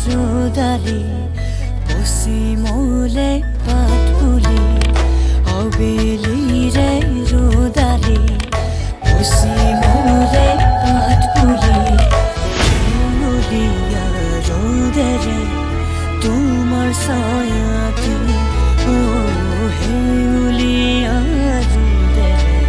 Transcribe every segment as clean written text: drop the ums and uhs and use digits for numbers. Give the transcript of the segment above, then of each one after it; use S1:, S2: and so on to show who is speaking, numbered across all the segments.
S1: रोदाले पश्चिमले पात पुली हवेली रे रोदाले पश्चिमले पात पुली हेउलिया रोदे रे तुमार सायाती ओ हेउलिया रोदे रे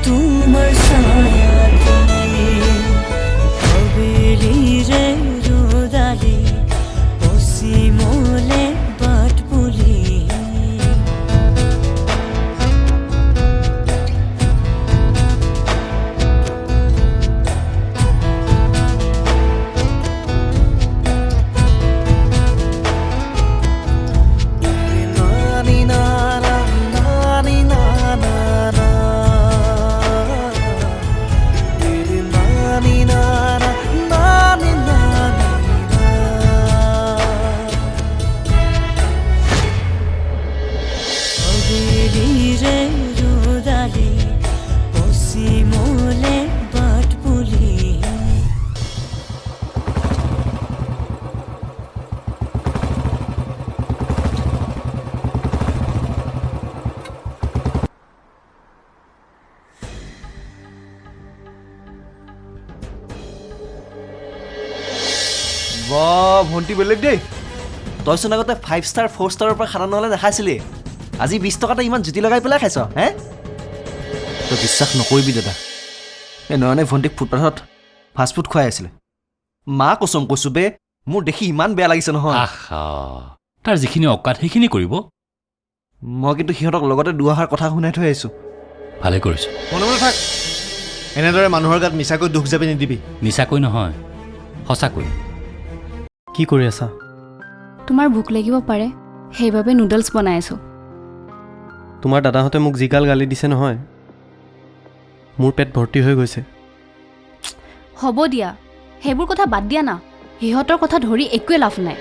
S1: तुमार सायाती हवेली रे रोदाले पश्चिमले पात पुली
S2: ভণ্টি বেলেগ দেই তইচোন আগতে 5 ষ্টাৰ 4 ষ্টাৰৰ পৰা খানা নহ'লে দেখাইছিলি আজি 20 টকাতে ইমান জুতি লগাই পেলাই খাইছ হে তই বিশ্বাস নকৰিবি দাদা এই নয়নে ভণ্টিক ফুটপাথত ফাষ্ট ফুড খুৱাই আছিলে মা কচম কৈছো বে মোৰ দেখি ইমান বেয়া লাগিছে নহয়
S3: আহা তাৰ যিখিনি অকাত সেইখিনি কৰিব
S2: মই কিন্তু সিহঁতক লগতে দুআষাৰ কথা শুনাই থৈ আহিছোঁ
S3: ভালে কৰিছ
S4: মনে মনে থাক এনেদৰে মানুহৰ গাত মিছাকৈ দুখ যাবি নিদিবি
S3: মিছাকৈ নহয় সঁচাকৈ
S5: কি কৰি আছা
S6: তোমাৰ ভোক লাগিব পাৰে সেইবাবে নুডলছ বনাই আছো
S5: তোমাৰ দাদাহঁতে মোক জিগাল গালি দিছে নহয় মোৰ পেট ভৰ্তি হৈ গৈছে
S6: হ'ব দিয়া সেইবোৰ কথা বাদ দিয়া না সিহঁতৰ কথা ধৰি একোৱে লাভ নাই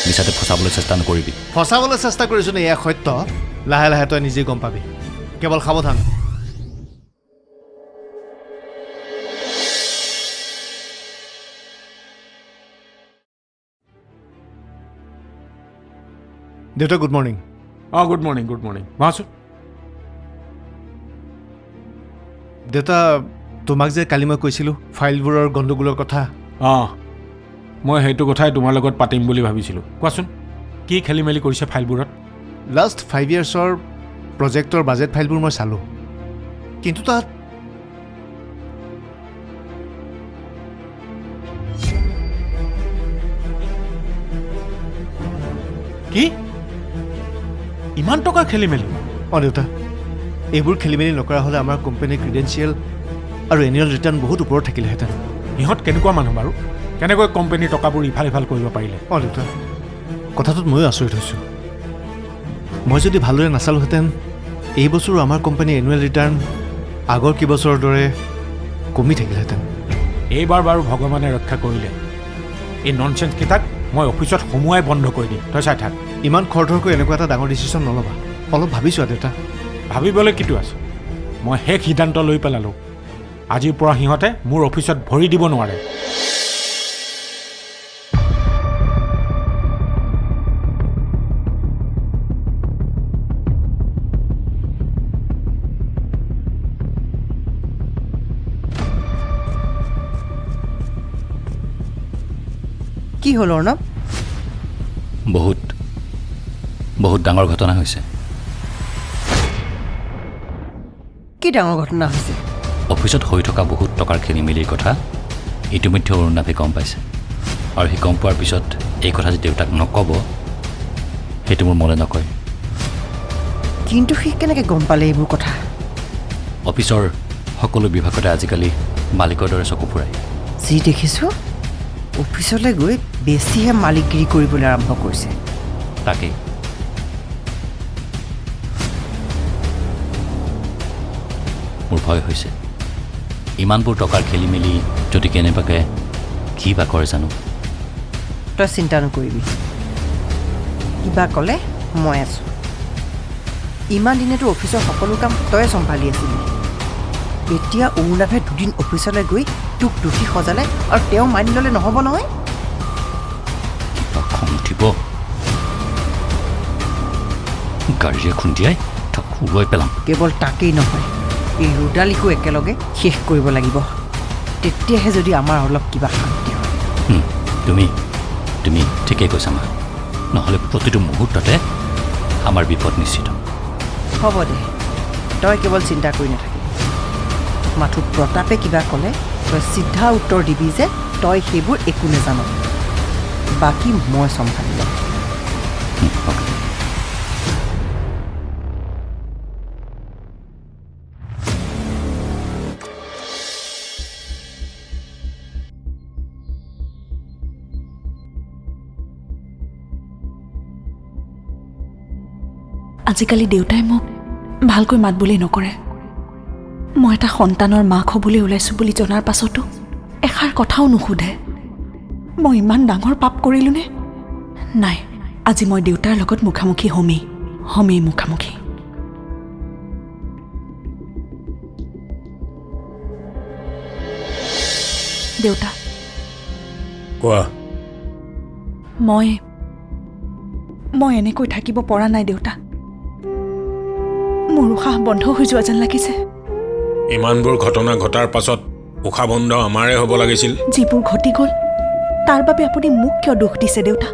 S3: মিছাতে ফচাবলৈ চেষ্টা নকৰিবি
S4: ফচাবলৈ চেষ্টা কৰিছোঁ নে এয়া সত্য লাহে লাহে তই নিজে গম পাবি কেৱল সাৱধান দেউতা গুড মৰ্ণিং
S7: গুড মৰ্ণিং বহাচোন
S4: দেউতা তোমাক যে কালি মই কৈছিলোঁ ফাইলবোৰৰ গণ্ডগোলৰ কথা
S7: মই সেইটো কথাই তোমাৰ লগত পাতিম বুলি ভাবিছিলোঁ কোৱাচোন কি খেলি মেলি কৰিছে ফাইলবোৰত
S4: লাষ্ট 5 ইয়াৰ্ছৰ প্ৰজেক্টৰ বাজেট ফাইলবোৰ মই চালোঁ কিন্তু তাত
S7: কি ইমান টকা খেলি মেলি
S4: দেউতা এইবোৰ খেলি মেলি নকৰা হ'লে আমাৰ কোম্পানীৰ ক্ৰিডেঞ্চিয়েল আৰু এনুৱেল ৰিটাৰ্ণ বহুত ওপৰত থাকিলেহেঁতেন
S7: সিহঁত কেনেকুৱা মানুহ বাৰু কেনেকৈ কোম্পানীৰ টকাবোৰ ইফাল সিফাল কৰিব পাৰিলে
S4: দেউতা কথাটোত ময়ো আচৰিত হৈছোঁ মই যদি ভালদৰে নাচালোহেঁতেন এই বছৰো আমাৰ কোম্পানীৰ এনুৱেল ৰিটাৰ্ণ আগৰ কেইবছৰৰ দৰে কমি থাকিলহেঁতেন
S7: এইবাৰ বাৰু ভগৱানে ৰক্ষা কৰিলে এই ননচেন্সকেইটাক মই অফিচত সোমোৱাই বন্ধ কৰি দিম তই চাই থাক
S4: ইমান খৰধৰকৈ এনেকুৱা এটা ডাঙৰ ডিচিশ্যন নল'বা অলপ ভাবিছোৱা দেউতা
S7: ভাবিবলৈ কিটো আছে মই শেষ সিদ্ধান্ত লৈ পেলালোঁ আজিৰ পৰা সিহঁতে মোৰ অফিচত ভৰি দিব নোৱাৰে
S8: কি হ'ল অৰ্ণৱ
S3: বহুত ডাঙৰ ঘটনা হৈছে
S8: কি ডাঙৰ ঘটনা হৈছে
S3: অফিচত হৈ থকা বহুত টকাৰ খেলি মেলিৰ কথা ইতিমধ্যে অৰুণাভে গম পাইছে আৰু সি গম পোৱাৰ পিছত এই কথা যে দেউতাক নক'ব সেইটো মোৰ মনে নকয়
S8: কিন্তু সি কেনেকৈ গম পালে এইবোৰ কথা
S3: অফিচৰ সকলো বিভাগতে আজিকালি মালিকৰ দৰে চকু ফুৰাই
S8: যি দেখিছোঁ অফিচলৈ গৈ বেছিহে মালিকগিৰি কৰিবলৈ আৰম্ভ কৰিছে
S3: তাকেই মোৰ ভয় হৈছে ইমানবোৰ টকাৰ খেলি মেলি যদি কেনেবাকৈ কি বা কৰে জানো
S8: তই চিন্তা নকৰিবি কিবা ক'লে মই আছোঁ ইমান দিনেতো অফিচৰ সকলো কাম তই চম্ভালি আছিলি এতিয়া অৰুণাভে দুদিন অফিচলৈ গৈ তোক দোষী সজালে আৰু তেওঁ মানি ল'লে নহ'ব নহয়
S3: খং উঠিব গাড়ীৰে খুন্দিয়াই তাক উৰুৱাই পেলাম
S8: কেৱল তাকেই নহয় এই ৰুদালিকো একেলগে শেষ কৰিব লাগিব তেতিয়াহে যদি আমাৰ অলপ কিবা শান্তি হয়
S3: তুমি ঠিকেই কৈছা মা নহ'লে প্ৰতিটো মুহূৰ্ততে আমাৰ বিপদ নিশ্চিত
S8: হ'ব দে তই কেৱল চিন্তা কৰি নাথাকিবি মাথো প্ৰতাপে কিবা ক'লে তই চিধা উত্তৰ দিবি যে তই সেইবোৰ একো নেজান বাকী মই চম্ভালি ল'ম
S9: আজিকালি দেউতাই মোক ভালকৈ মাত বুলি নকৰে মই এটা সন্তানৰ মাক হ'বলৈ ওলাইছোঁ বুলি জনাৰ পাছতো এষাৰ কথাও নুসুধে মই ইমান ডাঙৰ পাপ কৰিলোঁনে নাই আজি মই দেউতাৰ লগত মুখামুখি হমেই মুখামুখি দেউতা
S7: কোৱা
S9: মই এনেকৈ থাকিব পৰা নাই দেউতা মোৰ উশাহ বন্ধ হৈ যোৱা যেন লাগিছে
S7: ইমানবোৰ ঘটনা ঘটাৰ পাছত উশাহ বন্ধ আমাৰে হ'ব লাগিছিল
S9: যিবোৰ ঘটি গ'ল তাৰ বাবে আপুনি মোক কিয় দোষ দিছে দেউতা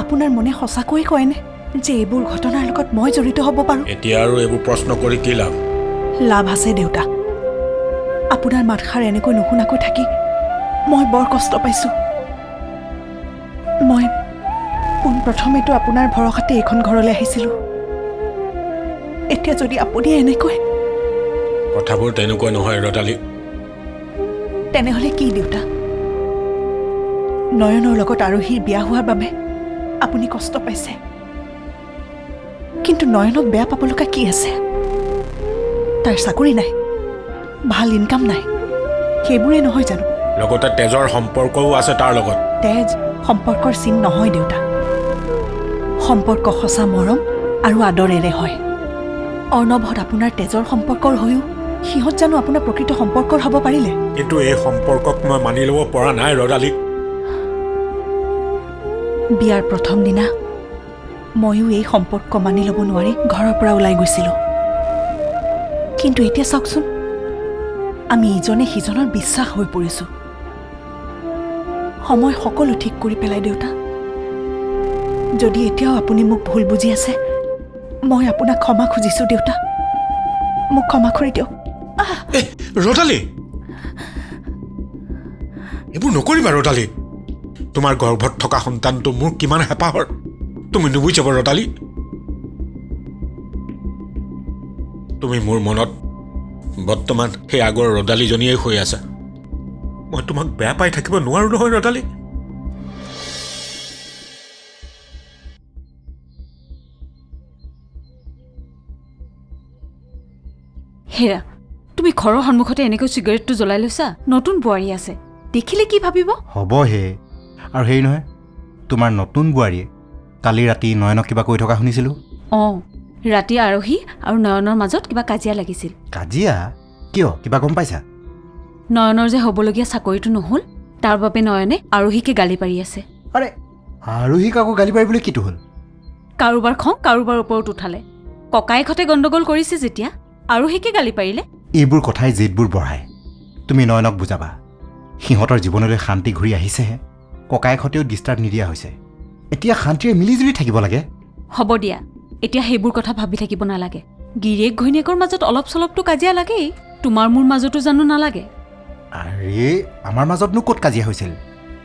S9: আপোনাৰ মনে সঁচাকৈয়ে কয়নে যে এইবোৰ ঘটনাৰ লগত মই জড়িত হ'ব পাৰোঁ
S7: এতিয়া আৰু এইবোৰ প্ৰশ্ন কৰি কি
S9: লাভ আছে দেউতা আপোনাৰ মাতষাৰ এনেকৈ নুশুনাকৈ থাকি মই বৰ কষ্ট পাইছোঁ মই পোনপ্ৰথমেতো আপোনাৰ ভৰসাতে এইখন ঘৰলৈ আহিছিলোঁ এতিয়া যদি আপুনি এনেকৈ
S7: কথাবোৰ তেনেকুৱা নহয় ৰদালি
S9: তেনেহ'লে কি দেউতা নয়নৰ লগত আৰোহীৰ বিয়া হোৱাৰ বাবে আপুনি কষ্ট পাইছে কিন্তু নয়নক বেয়া পাব লগা কি আছে তাৰ চাকৰি নাই ভাল ইনকাম নাই সেইবোৰেই নহয় জানো
S7: লগতে তেজৰ সম্পৰ্কও আছে তাৰ লগত
S9: তেজ সম্পৰ্কৰ চিন নহয় দেউতা সম্পৰ্ক সঁচা মৰম আৰু আদৰেৰে হয় অৰ্ণৱত আপোনাৰ তেজৰ সম্পৰ্কৰ হৈও সিহঁত জানো আপোনাৰ প্ৰকৃত সম্পৰ্কৰ হ'ব পাৰিলে
S7: কিন্তু এই সম্পৰ্কক মই মানি ল'ব পৰা নাই ৰদালি
S9: বিয়াৰ প্ৰথম দিনা ময়ো এই সম্পৰ্ক মানি ল'ব নোৱাৰি ঘৰৰ পৰা ওলাই গৈছিলোঁ কিন্তু এতিয়া চাওকচোন আমি ইজনে সিজনৰ বিশ্বাস হৈ পৰিছোঁ সময় সকলো ঠিক কৰি পেলাই দেউতা যদি এতিয়াও আপুনি মোক ভুল বুজি আছে মই আপোনাক ক্ষমা খুজিছোঁ দেউতা মোক ক্ষমা কৰি দিয়ক
S7: ৰদালি এইবোৰ নকৰিবা ৰদালি তোমাৰ গৰ্ভত থকা সন্তানটো মোৰ কিমান হেঁপাহৰ তুমি নুবুজিব ৰদালি তুমি মোৰ মনত বৰ্তমান সেই আগৰ ৰদালিজনীয়ে হৈ আছা মই তোমাক বেয়া পাই থাকিব নোৱাৰো নহয় ৰদালি
S6: হেৰা তুমি ঘৰৰ সন্মুখতে এনেকৈ চিগাৰেটটো জ্বলাই লৈছা নতুন বোৱাৰী আছে দেখিলে কি ভাবিব
S10: হ'ব হে আৰু হেৰি নহয় তোমাৰ নতুন বোৱাৰীয়ে কালি ৰাতি নয়নক কিবা কৈ থকা শুনিছিলোঁ
S6: অঁ ৰাতি আৰোহী আৰু নয়নৰ মাজত কিবা কাজিয়া লাগিছিল
S10: কাজিয়া কিয় কিবা গম পাইছা
S6: নয়নৰ যে হ'বলগীয়া চাকৰিটো নহ'ল তাৰ বাবে নয়নে আৰোহীকে গালি পাৰি আছে
S10: আৰে আৰোহীক আকৌ গালি পাৰিবলৈ কিটো হ'ল
S6: কাৰোবাৰ খং কাৰোবাৰ ওপৰত উঠালে ককায়েকহঁতে গণ্ডগোল কৰিছে যেতিয়া আৰোহীকে গালি পাৰিলে
S10: এইবোৰ কথাই জেদবোৰ বঢ়ায় তুমি নয়নক বুজাবা সিহঁতৰ জীৱনলৈ শান্তি ঘূৰি আহিছেহে ককায়েকহঁতেও ডিষ্টাৰ্ব নিদিয়া হৈছে এতিয়া শান্তিৰে মিলিজুলি থাকিব লাগে
S6: হ'ব দিয়া এতিয়া সেইবোৰ কথা ভাবি থাকিব নালাগে গিৰিয়েক ঘৈণীয়েকৰ মাজত অলপ চলপটো কাজিয়া লাগেই তোমাৰ মোৰ মাজতো জানো নালাগে
S10: আৰে আমাৰ মাজতনো ক'ত কাজিয়া হৈছিল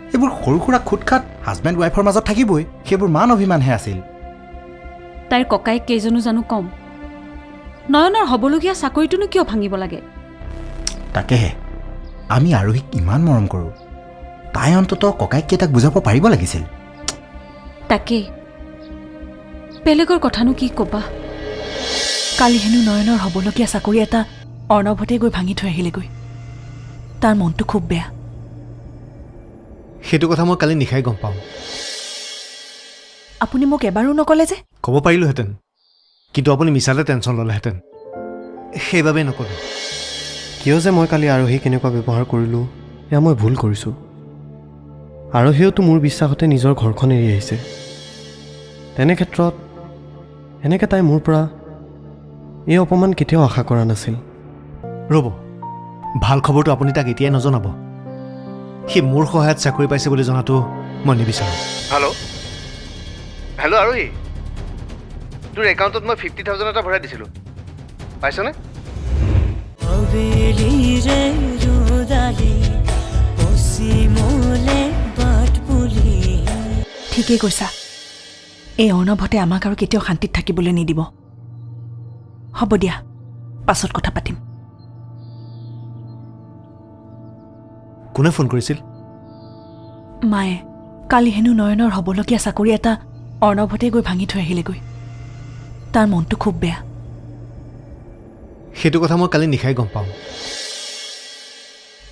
S10: এইবোৰ সৰু সুৰা খুটখাট হাজবেণ্ড ৱাইফৰ মাজত থাকিবই সেইবোৰ মান অভিমানহে আছিল
S6: তাইৰ ককায়েক কেইজনো জানো কম নয়নৰ হ'বলগীয়া চাকৰিটোনো কিয় ভাঙিব লাগে
S10: তাকেহে আমি আৰোহীক ইমান মৰম কৰোঁ তাই অন্ততঃ ককায়েককেইটাক বুজাব পাৰিব লাগিছিল
S6: তাকেই বেলেগৰ কথানো কি ক'বা
S9: কালি হেনো নয়নৰ হ'বলগীয়া চাকৰি এটা অৰ্ণৱতে গৈ ভাঙি থৈ আহিলেগৈ তাৰ মনটো খুব বেয়া
S4: সেইটো কথা মই কালি নিশাই গম পাওঁ
S9: আপুনি মোক এবাৰো নক'লে যে
S4: ক'ব পাৰিলোহেঁতেন কিন্তু আপুনি মিছাতে টেনশ্যন ল'লেহেঁতেন সেইবাবেই নক'লোঁ
S5: কিয় যে মই কালি আৰোহী কেনেকুৱা ব্যৱহাৰ কৰিলোঁ এয়া মই ভুল কৰিছোঁ আৰহীয়েওতো মোৰ বিশ্বাসতে নিজৰ ঘৰখন এৰি আহিছে। তেনে ক্ষেত্ৰত এনেকৈ তাই মোৰ পৰা এই অপমান কেতিয়াও আশা কৰা নাছিল।
S4: ৰ'ব, ভাল খবৰটো আপুনি তাক এতিয়াই নজনাব। সি মোৰ সহায়ত চাকৰি পাইছে বুলি জনাটো মই নিবিচাৰোঁ। হেল্ল' আৰোহী, তোৰ একাউণ্টত মই 50,000 এটা ভৰাই দিছিলোঁ, পাইছনে?
S1: অবেলিৰে ৰ'দালি পশ্চিমলে বাট বুলি।
S9: ঠিকেই কৈছা। এই অৰ্ণৱহঁতে আমাক আৰু কেতিয়াও শান্তিত থাকিবলৈ নিদিব। হ'ব দিয়া, পাছত কথা পাতিম।
S4: কোনে ফোন কৰিছিল?
S9: মায়ে কালি হেনো নয়নৰ হ'বলগীয়া চাকৰি এটা অৰ্ণৱহঁতে গৈ ভাঙি থৈ আহিলেগৈ। তাৰ মনটো খুব বেয়া।
S4: সেইটো কথা মই কালি নিশাই গম পাওঁ।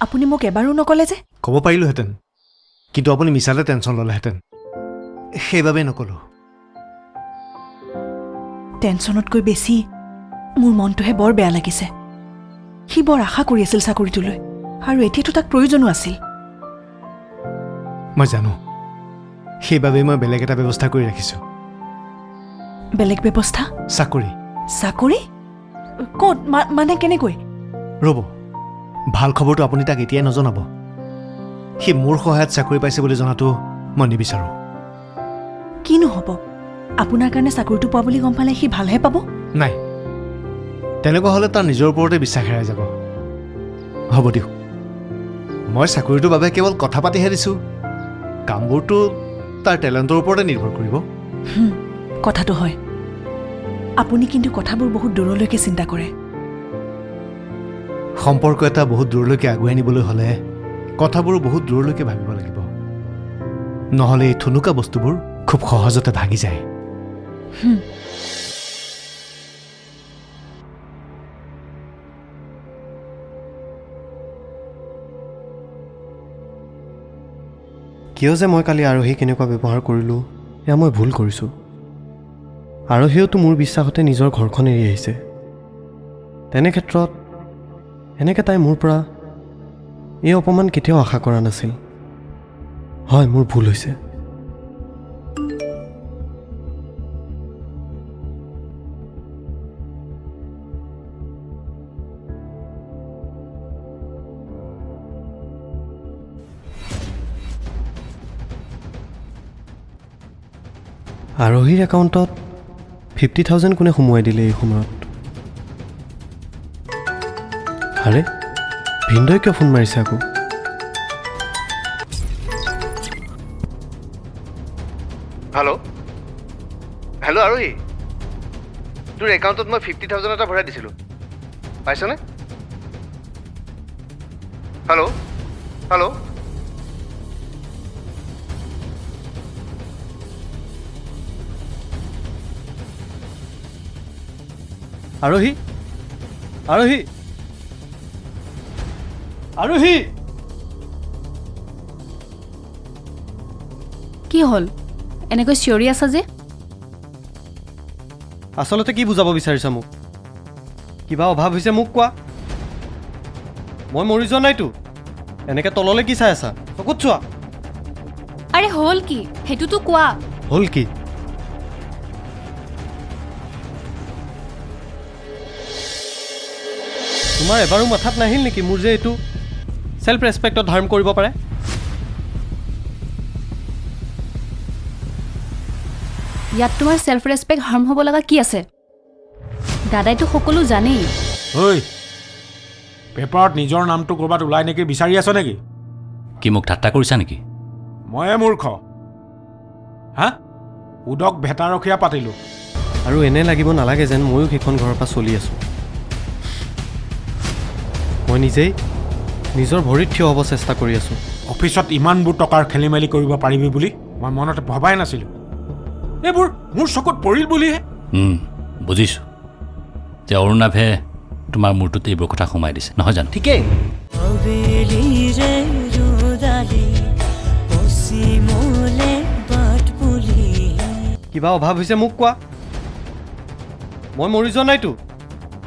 S9: আপুনি মোক এবাৰো নক'লে যে?
S4: ক'ব পাৰিলোহেঁতেন, কিন্তু আপুনি মিছাতে টেনশ্যন ল'লেহেঁতেন, সেইবাবেই নক'লোঁ।
S9: টেনশ্যনতকৈ বেছি মোৰ মনটোহে বৰ বেয়া লাগিছে। সি বৰ আশা কৰি আছিল চাকৰিটোলৈ, আৰু এতিয়াতো তাক প্ৰয়োজনো আছিল।
S4: মই জানো, সেইবাবেই মই বেলেগ এটা ব্যৱস্থা কৰি ৰাখিছোঁ।
S9: বেলেগ ব্যৱস্থা?
S4: চাকৰি।
S9: চাকৰি? ক'ত? মানে কেনেকৈ?
S4: ৰ'ব, ভাল খবৰটো আপুনি তাক এতিয়াই নজনাব। সি মোৰ সহায়ত চাকৰি পাইছে বুলি জনাটো মই নিবিচাৰোঁ।
S9: কিনো হ'ব? আপোনাৰ কাৰণে চাকৰিটো পোৱা বুলি গম পালে সি ভালহে পাব?
S4: নাই, তেনেকুৱা হ'লে তাৰ নিজৰ ওপৰতে বিশ্বাস হেৰাই যাব। হ'ব দিয়ক, মই চাকৰিটোৰ বাবে কেৱল কথা পাতিহে দিছোঁ। কামবোৰতো তাৰ টেলেণ্টৰ ওপৰতে নিৰ্ভৰ কৰিব।
S9: কথাটো হয়, আপুনি কিন্তু কথাবোৰ বহুত দূৰলৈকে চিন্তা কৰে।
S4: সম্পৰ্ক এটা বহুত দূৰলৈকে আগুৱাই নিবলৈ হ'লে কথাবোৰ বহুত দূৰলৈকে ভাবিব লাগিব, নহ'লে এই থুনুকা বস্তুবোৰ খুব সহজতে ভাগি যায়।
S5: কিয় যে মই কালি আৰহীক কেনেকুৱা ব্যৱহাৰ কৰিলোঁ, এয়া মই ভুল কৰিছোঁ। আৰহীয়েওতো মোৰ বিশ্বাসতে নিজৰ ঘৰখন এৰি আহিছে। তেনে ক্ষেত্ৰত এনেকৈ তাই মোৰ পৰা এই অপমান কেতিয়াও আশা কৰা নাছিল। হয়, মোৰ ভুল হৈছে। আৰহীৰ একাউণ্টত 50,000 কোনে সোমোৱাই দিলে এই সময়ত? আৰে, ভিনদই কিয় ফোন মাৰিছে আকৌ?
S4: হেল্ল' আৰোহী, তোৰ একাউণ্টত মই 50,000 এটা ভৰাই দিছিলোঁ, পাইছনে? হেল্ল'।
S5: আৰহী, আৰহী, আৰহী!
S6: কি হ'ল? এনেকৈ চিঞৰি আছা যে?
S5: আচলতে কি বুজাব বিচাৰিছা মোক? কিবা অভাৱ হৈছে মোক কোৱা। মই মৰি যোৱা নাইতো। এনেকৈ তললৈ কি চাই আছা? চকুত চোৱা।
S6: আৰে হ'ল কি সেইটোতো কোৱা।
S5: হ'ল কি? তোমাৰ এবাৰো মাথাত নাহিল নেকি মোৰ যে এইটো চেল্ফ ৰেচপেক্টত হাৰ্ম কৰিব পাৰে?
S6: ইয়াত তোমাৰ চেল্ফ ৰেচপেক্ট হাৰ্ম হ'ব লগা কি আছে? দাদাইতো সকলো জানেই।
S7: ঐ, পেপাৰত নিজৰ নামটো ক'ৰবাত ওলাই নেকি বিচাৰি আছ নেকি?
S3: কি মোক ঠাট্টা কৰিছা নেকি?
S7: ময়ে মূৰ্খ। হা? উদক ভেটাৰখীয়া পাতিলোঁ।
S5: আৰু এনে লাগিব নালাগে যেন ময়ো সেইখন ঘৰৰ পৰা চলি আছোঁ। মই নিজেই নিজৰ ভৰিত থিয় হ'ব চেষ্টা কৰি আছোঁ।
S7: অফিচত ইমানবোৰ টকাৰ খেলি মেলি কৰিব পাৰিবি বুলি মই মনতে ভবাই নাছিলোঁ। এইবোৰ মোৰ চকুত পৰিল বুলিহে।
S3: বুজিছোঁ যে অৰুণাভে তোমাৰ মূৰটোত এইবোৰ কথা সোমাই দিছে, নহয় জানো?
S2: ঠিকেই।
S1: অবেলিৰে ৰ'দালি পশ্চিমলে বাট বুলি।
S5: কিবা অভাৱ হৈছে মোক কোৱা। মই মৰি যোৱা নাইতো।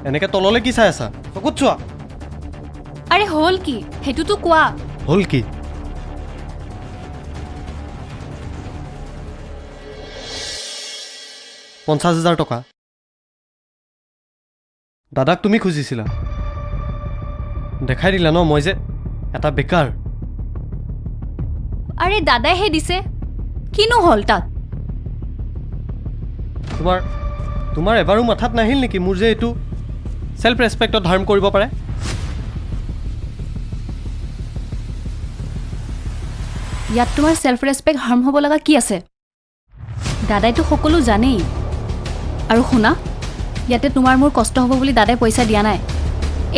S5: এনেকৈ তললৈ কি চাই আছা? চকুত চোৱা।
S6: আৰে হ'ল কি সেইটোতো কোৱা।
S5: হ'ল কি? 50,000 টকা দাদাক তুমি খুজিছিলা দেখাই দিলা ন মই যে এটা বেকাৰ
S6: আৰে দাদাইহে দিছে কিনো হ'ল তাত
S5: তোমাৰ এবাৰো মাথাত নাহিল নেকি মোৰ যে এইটো সেলফ ৰেসপেক্টত হাৰ্ম কৰিব পাৰে
S6: ইয়াত তোমাৰ সেলফ ৰেসপেক্ট হাৰ্ম হ'ব লগা কি আছে দাদাইতো সকলো জানেই আৰু শুনা ইয়াতে তোমাৰ মোৰ কষ্ট হ'ব বুলি দাদাই পইচা দিয়া নাই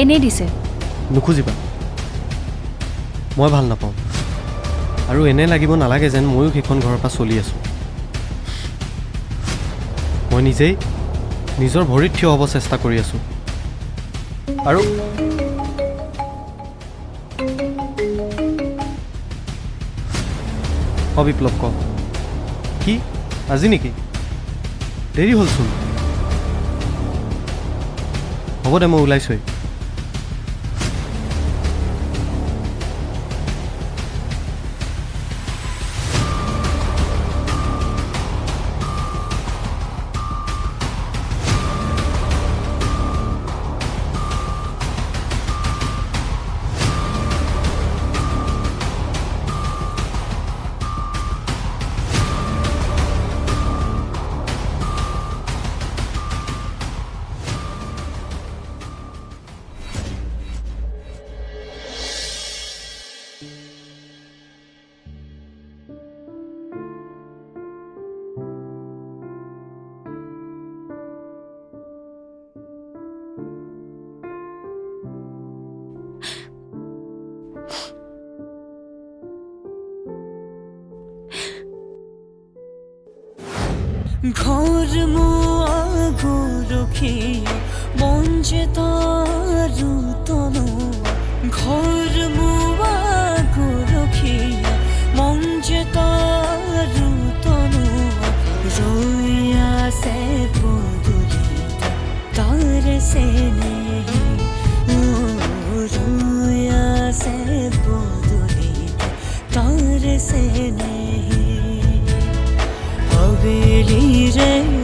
S6: এনেই দিছে
S5: নুখুজিবা মই ভাল নাপাওঁ আৰু এনে লাগিব নালাগে যেন ময়ো সেইখন ঘৰৰ পৰা চলি আছোঁ মই নিজেই নিজৰ ভৰিত থিয় হ'ব চেষ্টা কৰি আছোঁ আৰু বিপ্লৱ ক কি আজি নেকি দেৰি হ'লচোন হ'ব দে মই ওলাইছোঁৱেই
S1: ঘৰ মুৱা ৰখিয়া মঞ্জে তাৰু তনোৱা ঘৰ মুৱা ৰখিয়া মঞ্জে তাৰু তনোৱা ৰৈ আছে পদূলিত তাৰ সে নেহি ৰৈ আছে পদূলিত তাৰ সে নেহি हवेली रे